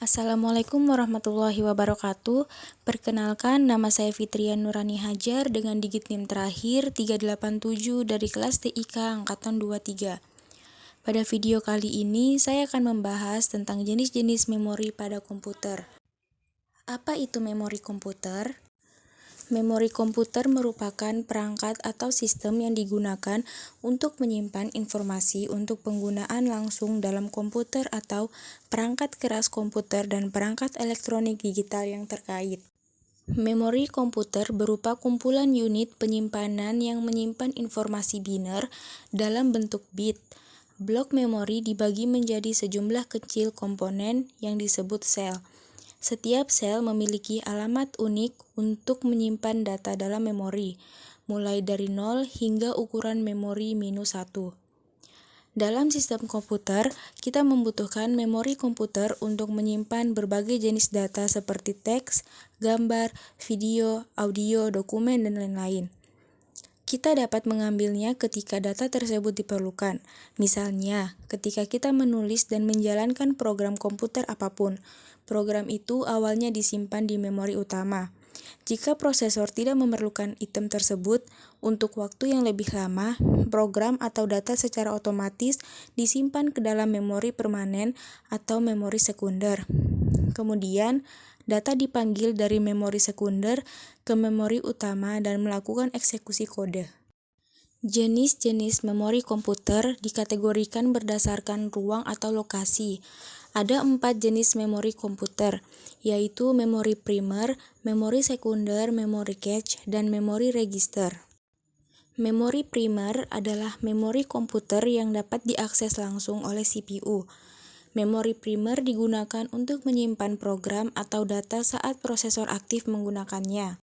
Assalamualaikum warahmatullahi wabarakatuh. Perkenalkan, nama saya Fitrian Nurani Hajar dengan digit NIM terakhir 387 dari kelas TIK Angkatan 23. Pada video kali ini, saya akan membahas tentang jenis-jenis memori pada komputer. Apa itu memori komputer? Memori komputer merupakan perangkat atau sistem yang digunakan untuk menyimpan informasi untuk penggunaan langsung dalam komputer atau perangkat keras komputer dan perangkat elektronik digital yang terkait. Memori komputer berupa kumpulan unit penyimpanan yang menyimpan informasi biner dalam bentuk bit. Blok memori dibagi menjadi sejumlah kecil komponen yang disebut sel. Setiap sel memiliki alamat unik untuk menyimpan data dalam memori, mulai dari 0 hingga ukuran memori -1. Dalam sistem komputer, kita membutuhkan memori komputer untuk menyimpan berbagai jenis data seperti teks, gambar, video, audio, dokumen, dan lain-lain. Kita dapat mengambilnya ketika data tersebut diperlukan, misalnya ketika kita menulis dan menjalankan program komputer apapun. Program itu awalnya disimpan di memori utama. Jika prosesor tidak memerlukan item tersebut untuk waktu yang lebih lama, program atau data secara otomatis disimpan ke dalam memori permanen atau memori sekunder. Kemudian, data dipanggil dari memori sekunder ke memori utama dan melakukan eksekusi kode. Jenis-jenis memori komputer dikategorikan berdasarkan ruang atau lokasi. Ada 4 jenis memori komputer, yaitu memori primer, memori sekunder, memori cache, dan memori register. Memori primer adalah memori komputer yang dapat diakses langsung oleh CPU. Memori primer digunakan untuk menyimpan program atau data saat prosesor aktif menggunakannya.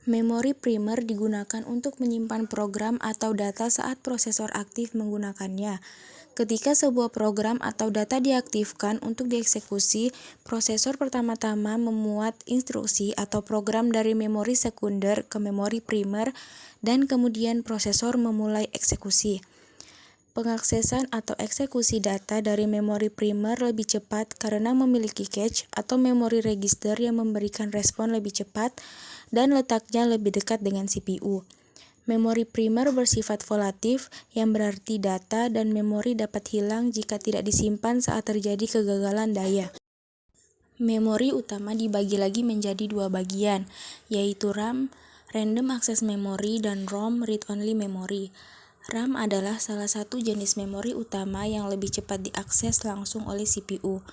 Memori primer digunakan untuk menyimpan program atau data saat prosesor aktif menggunakannya. Ketika sebuah program atau data diaktifkan untuk dieksekusi, prosesor pertama-tama memuat instruksi atau program dari memori sekunder ke memori primer dan kemudian prosesor memulai eksekusi. Pengaksesan atau eksekusi data dari memori primer lebih cepat karena memiliki cache atau memori register yang memberikan respon lebih cepat dan letaknya lebih dekat dengan CPU. Memori primer bersifat volatif, yang berarti data dan memori dapat hilang jika tidak disimpan saat terjadi kegagalan daya. Memori utama dibagi lagi menjadi 2 bagian, yaitu RAM, Random Access Memory, dan ROM, Read Only Memory. RAM adalah salah satu jenis memori utama yang lebih cepat diakses langsung oleh CPU.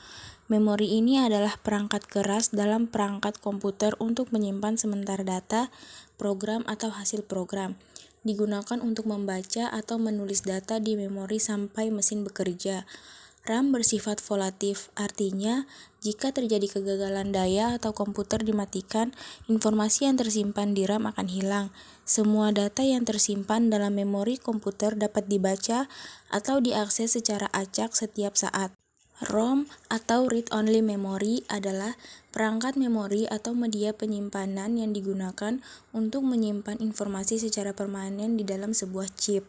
Memori ini adalah perangkat keras dalam perangkat komputer untuk menyimpan sementara data, program, atau hasil program. Digunakan untuk membaca atau menulis data di memori sampai mesin bekerja. RAM bersifat volatif, artinya jika terjadi kegagalan daya atau komputer dimatikan, informasi yang tersimpan di RAM akan hilang. Semua data yang tersimpan dalam memori komputer dapat dibaca atau diakses secara acak setiap saat. ROM atau Read Only Memory adalah perangkat memori atau media penyimpanan yang digunakan untuk menyimpan informasi secara permanen di dalam sebuah chip.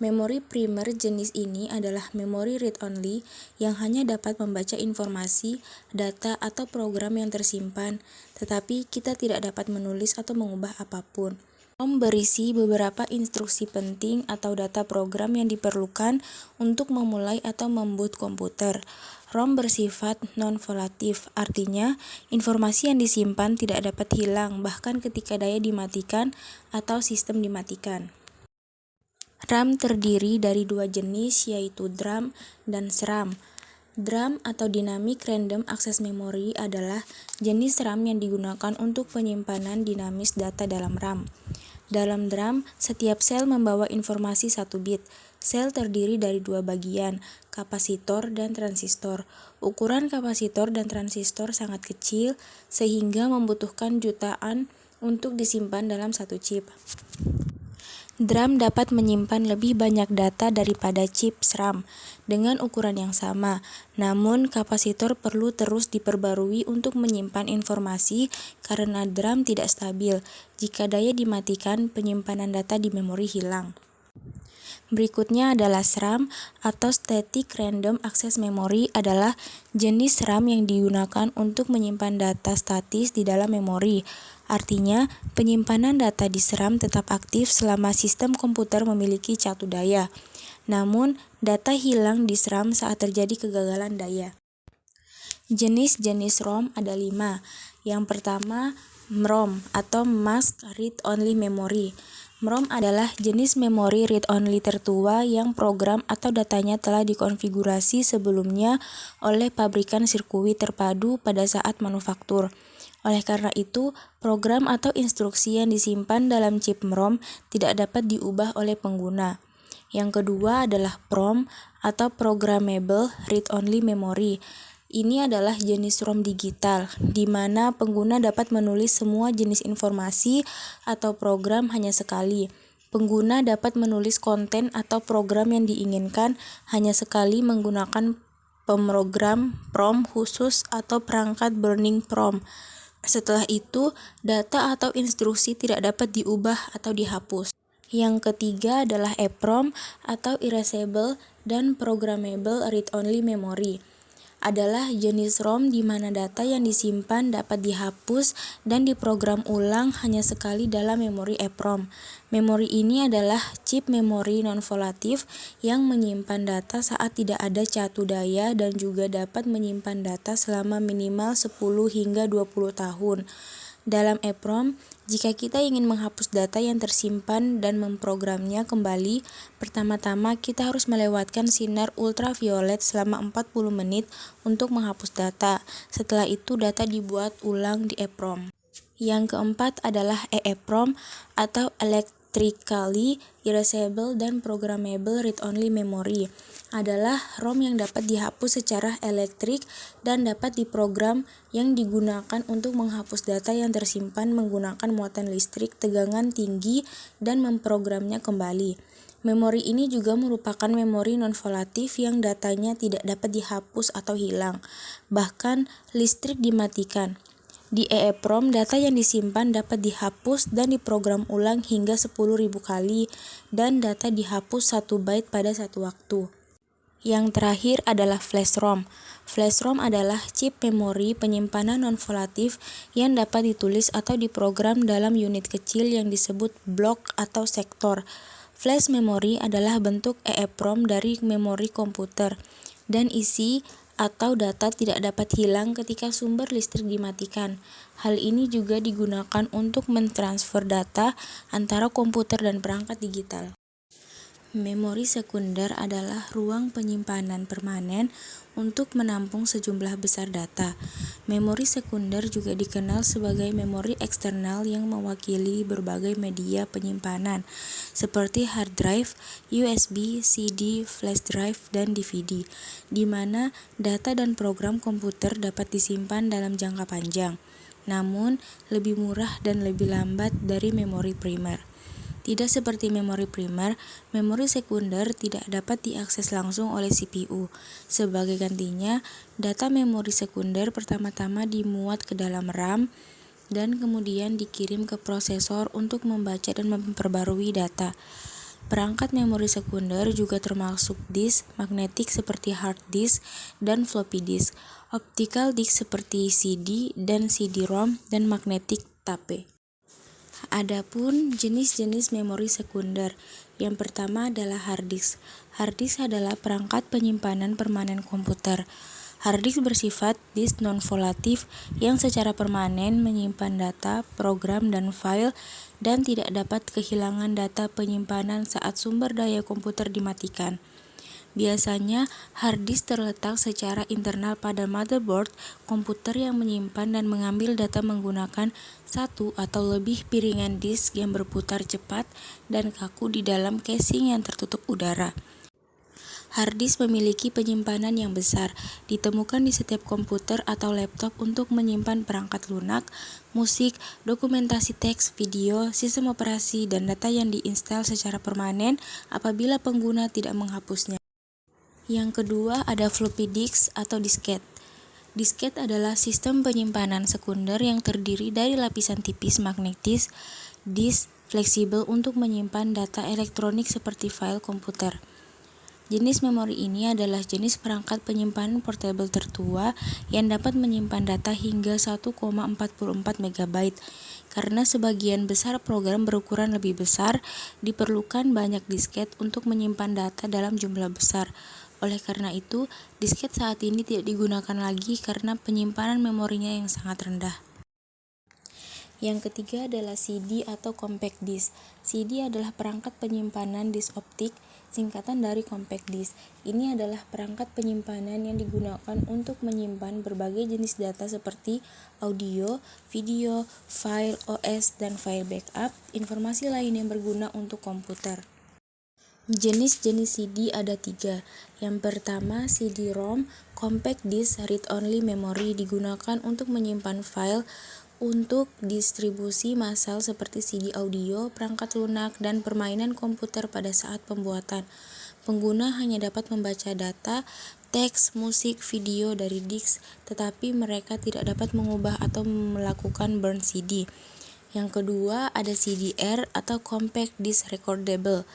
Memori primer jenis ini adalah memori read-only yang hanya dapat membaca informasi, data, atau program yang tersimpan, tetapi kita tidak dapat menulis atau mengubah apapun. ROM berisi beberapa instruksi penting atau data program yang diperlukan untuk memulai atau memboot komputer. ROM bersifat non-volatif, artinya informasi yang disimpan tidak dapat hilang bahkan ketika daya dimatikan atau sistem dimatikan. RAM terdiri dari 2 jenis, yaitu DRAM dan SRAM. DRAM atau Dynamic Random Access Memory adalah jenis RAM yang digunakan untuk penyimpanan dinamis data dalam RAM. Dalam DRAM, setiap sel membawa informasi 1 bit. Sel terdiri dari 2 bagian, kapasitor dan transistor. Ukuran kapasitor dan transistor sangat kecil, sehingga membutuhkan jutaan untuk disimpan dalam satu chip. DRAM dapat menyimpan lebih banyak data daripada chip SRAM dengan ukuran yang sama, namun kapasitor perlu terus diperbarui untuk menyimpan informasi karena DRAM tidak stabil. Jika daya dimatikan, penyimpanan data di memori hilang. Berikutnya adalah SRAM atau Static Random Access Memory adalah jenis RAM yang digunakan untuk menyimpan data statis di dalam memori. Artinya, penyimpanan data di SRAM tetap aktif selama sistem komputer memiliki catu daya. Namun, data hilang di SRAM saat terjadi kegagalan daya. Jenis-jenis ROM ada 5. Yang pertama, MROM atau Mask Read Only Memory. MROM adalah jenis memori read-only tertua yang program atau datanya telah dikonfigurasi sebelumnya oleh pabrikan sirkuit terpadu pada saat manufaktur. Oleh karena itu, program atau instruksi yang disimpan dalam chip MROM tidak dapat diubah oleh pengguna. Yang kedua adalah PROM atau Programmable Read-Only Memory. Ini adalah jenis ROM digital, di mana pengguna dapat menulis semua jenis informasi atau program hanya sekali. Pengguna dapat menulis konten atau program yang diinginkan hanya sekali menggunakan pemrogram PROM khusus atau perangkat Burning PROM. Setelah itu, data atau instruksi tidak dapat diubah atau dihapus. Yang ketiga adalah EPROM atau Erasable dan Programmable Read-Only Memory. Adalah jenis ROM di mana data yang disimpan dapat dihapus dan diprogram ulang hanya sekali dalam memori EPROM. Memori ini adalah chip memori non-volatif yang menyimpan data saat tidak ada catu daya dan juga dapat menyimpan data selama minimal 10 hingga 20 tahun. Dalam EPROM, jika kita ingin menghapus data yang tersimpan dan memprogramnya kembali, pertama-tama kita harus melewatkan sinar ultraviolet selama 40 menit untuk menghapus data. Setelah itu data dibuat ulang di EPROM. Yang keempat adalah EEPROM atau Electrically Erasable dan Programmable Read-Only Memory. Adalah ROM yang dapat dihapus secara elektrik dan dapat diprogram yang digunakan untuk menghapus data yang tersimpan menggunakan muatan listrik tegangan tinggi dan memprogramnya kembali. Memori ini juga merupakan memori non-volatif yang datanya tidak dapat dihapus atau hilang, bahkan listrik dimatikan. Di EEPROM, data yang disimpan dapat dihapus dan diprogram ulang hingga 10.000 kali dan data dihapus 1 byte pada satu waktu. Yang terakhir adalah flash ROM. Flash ROM adalah chip memori penyimpanan non-volatif yang dapat ditulis atau diprogram dalam unit kecil yang disebut blok atau sektor. Flash memory adalah bentuk EEPROM dari memori komputer, dan isi atau data tidak dapat hilang ketika sumber listrik dimatikan. Hal ini juga digunakan untuk mentransfer data antara komputer dan perangkat digital. Memori sekunder adalah ruang penyimpanan permanen untuk menampung sejumlah besar data. Memori sekunder juga dikenal sebagai memori eksternal yang mewakili berbagai media penyimpanan, seperti hard drive, USB, CD, flash drive, dan DVD, di mana data dan program komputer dapat disimpan dalam jangka panjang, namun lebih murah dan lebih lambat dari memori primer. Tidak seperti memori primer, memori sekunder tidak dapat diakses langsung oleh CPU. Sebagai gantinya, data memori sekunder pertama-tama dimuat ke dalam RAM dan kemudian dikirim ke prosesor untuk membaca dan memperbarui data. Perangkat memori sekunder juga termasuk disk magnetik seperti hard disk dan floppy disk, optical disk seperti CD dan CD-ROM, dan magnetic tape. Adapun jenis-jenis memori sekunder, yang pertama adalah hard disk. Hard disk adalah perangkat penyimpanan permanen komputer. Hard disk bersifat disk non-volatif yang secara permanen menyimpan data, program, dan file dan tidak dapat kehilangan data penyimpanan saat sumber daya komputer dimatikan. Biasanya, hard disk terletak secara internal pada motherboard komputer yang menyimpan dan mengambil data menggunakan satu atau lebih piringan disk yang berputar cepat dan kaku di dalam casing yang tertutup udara. Hard disk memiliki penyimpanan yang besar, ditemukan di setiap komputer atau laptop untuk menyimpan perangkat lunak, musik, dokumentasi teks, video, sistem operasi, dan data yang diinstal secara permanen apabila pengguna tidak menghapusnya. Yang kedua ada floppy disk atau disket. Disket adalah sistem penyimpanan sekunder yang terdiri dari lapisan tipis magnetis, disk, fleksibel untuk menyimpan data elektronik seperti file komputer. Jenis memori ini adalah jenis perangkat penyimpanan portable tertua yang dapat menyimpan data hingga 1,44 MB. Karena sebagian besar program berukuran lebih besar, diperlukan banyak disket untuk menyimpan data dalam jumlah besar. Oleh karena itu, disket saat ini tidak digunakan lagi karena penyimpanan memorinya yang sangat rendah. Yang ketiga adalah CD atau compact disc. CD adalah perangkat penyimpanan disk optik, singkatan dari compact disc. Ini adalah perangkat penyimpanan yang digunakan untuk menyimpan berbagai jenis data seperti audio, video, file OS, dan file backup, informasi lain yang berguna untuk komputer. Jenis-jenis CD ada 3. Yang pertama, CD-ROM, compact disc read-only memory, digunakan untuk menyimpan file untuk distribusi massal seperti CD audio, perangkat lunak, dan permainan komputer pada saat pembuatan. Pengguna hanya dapat membaca data, teks, musik, video dari disk, tetapi mereka tidak dapat mengubah atau melakukan burn CD. Yang kedua, ada CD-R atau compact disc recordable.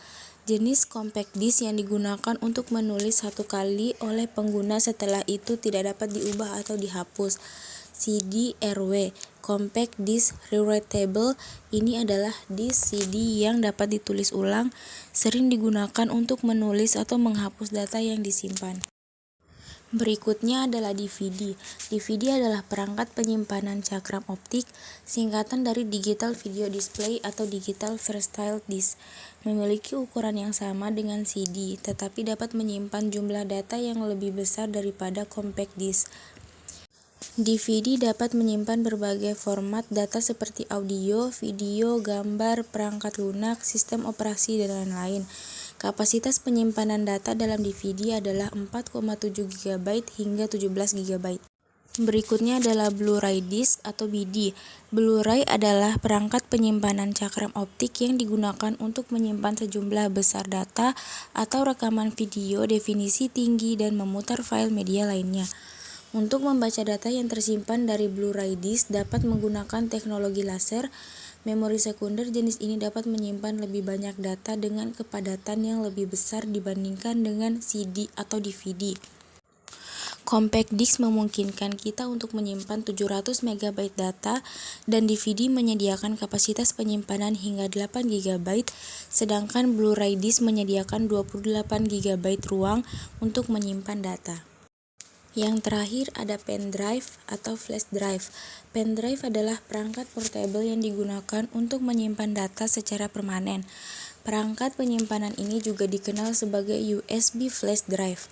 Jenis compact disc yang digunakan untuk menulis satu kali oleh pengguna, setelah itu tidak dapat diubah atau dihapus. CD-RW, compact disc rewritable, ini adalah disk CD yang dapat ditulis ulang, sering digunakan untuk menulis atau menghapus data yang disimpan. Berikutnya adalah DVD. DVD adalah perangkat penyimpanan cakram optik, singkatan dari Digital Video Display atau Digital Versatile Disc. Memiliki ukuran yang sama dengan CD, tetapi dapat menyimpan jumlah data yang lebih besar daripada compact disc. DVD dapat menyimpan berbagai format data seperti audio, video, gambar, perangkat lunak, sistem operasi, dan lain-lain. Kapasitas penyimpanan data dalam DVD adalah 4,7 GB hingga 17 GB. Berikutnya adalah Blu-ray disc atau BD. Blu-ray adalah perangkat penyimpanan cakram optik yang digunakan untuk menyimpan sejumlah besar data atau rekaman video definisi tinggi dan memutar file media lainnya. Untuk membaca data yang tersimpan dari Blu-ray disc dapat menggunakan teknologi laser. Memori sekunder jenis ini dapat menyimpan lebih banyak data dengan kepadatan yang lebih besar dibandingkan dengan CD atau DVD. Compact disc memungkinkan kita untuk menyimpan 700 MB data dan DVD menyediakan kapasitas penyimpanan hingga 8 GB, sedangkan Blu-ray disc menyediakan 28 GB ruang untuk menyimpan data. Yang terakhir ada pen drive atau flash drive. Pen drive adalah perangkat portable yang digunakan untuk menyimpan data secara permanen. Perangkat penyimpanan ini juga dikenal sebagai USB flash drive.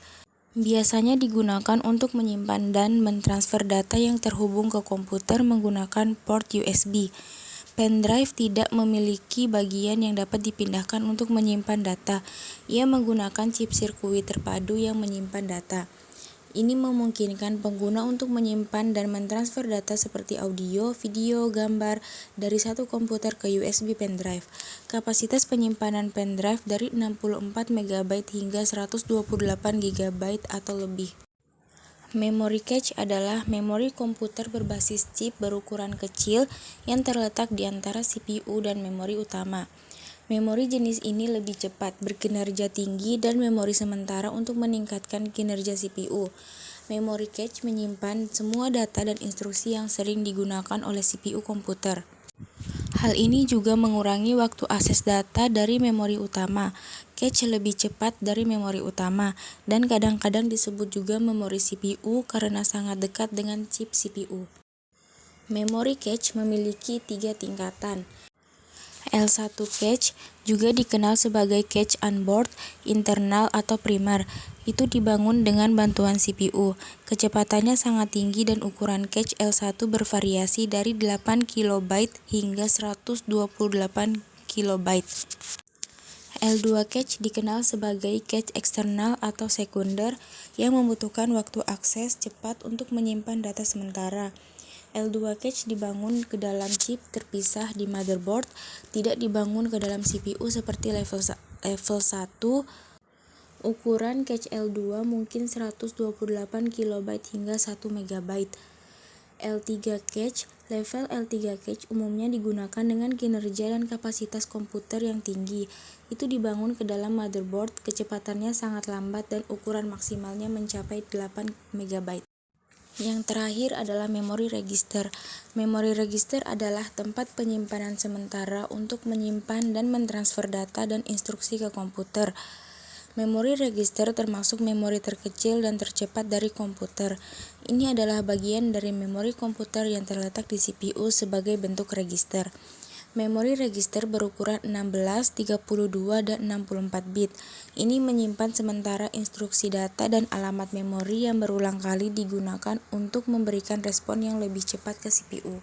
Biasanya digunakan untuk menyimpan dan mentransfer data yang terhubung ke komputer menggunakan port USB. Pen drive tidak memiliki bagian yang dapat dipindahkan untuk menyimpan data. Ia menggunakan chip sirkuit terpadu yang menyimpan data. Ini memungkinkan pengguna untuk menyimpan dan mentransfer data seperti audio, video, gambar dari satu komputer ke USB pen drive. Kapasitas penyimpanan pen drive dari 64 MB hingga 128 GB atau lebih. Memory cache adalah memori komputer berbasis chip berukuran kecil yang terletak di antara CPU dan memori utama. Memori jenis ini lebih cepat, berkinerja tinggi, dan memori sementara untuk meningkatkan kinerja CPU. Memory cache menyimpan semua data dan instruksi yang sering digunakan oleh CPU komputer. Hal ini juga mengurangi waktu akses data dari memori utama. Cache lebih cepat dari memori utama, dan kadang-kadang disebut juga memori CPU karena sangat dekat dengan chip CPU. Memory cache memiliki 3 tingkatan. L1 cache, juga dikenal sebagai cache onboard, internal, atau primer, itu dibangun dengan bantuan CPU. Kecepatannya sangat tinggi dan ukuran cache L1 bervariasi dari 8 KB hingga 128 KB. L2 cache dikenal sebagai cache eksternal atau sekunder yang membutuhkan waktu akses cepat untuk menyimpan data sementara. L2 cache dibangun ke dalam chip terpisah di motherboard, tidak dibangun ke dalam CPU seperti level 1. Ukuran cache L2 mungkin 128 KB hingga 1 MB. L3 cache. Level L3 cache umumnya digunakan dengan kinerja dan kapasitas komputer yang tinggi. Itu dibangun ke dalam motherboard, kecepatannya sangat lambat dan ukuran maksimalnya mencapai 8 MB. Yang terakhir adalah memori register. Memori register adalah tempat penyimpanan sementara untuk menyimpan dan mentransfer data dan instruksi ke komputer. Memori register termasuk memori terkecil dan tercepat dari komputer. Ini adalah bagian dari memori komputer yang terletak di CPU sebagai bentuk register. Memori register berukuran 16, 32, dan 64 bit. Ini menyimpan sementara instruksi data dan alamat memori yang berulang kali digunakan untuk memberikan respon yang lebih cepat ke CPU.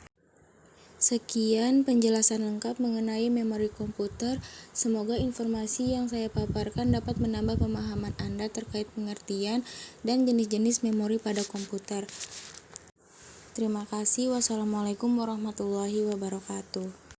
Sekian penjelasan lengkap mengenai memori komputer. Semoga informasi yang saya paparkan dapat menambah pemahaman Anda terkait pengertian dan jenis-jenis memori pada komputer. Terima kasih. Wassalamualaikum warahmatullahi wabarakatuh.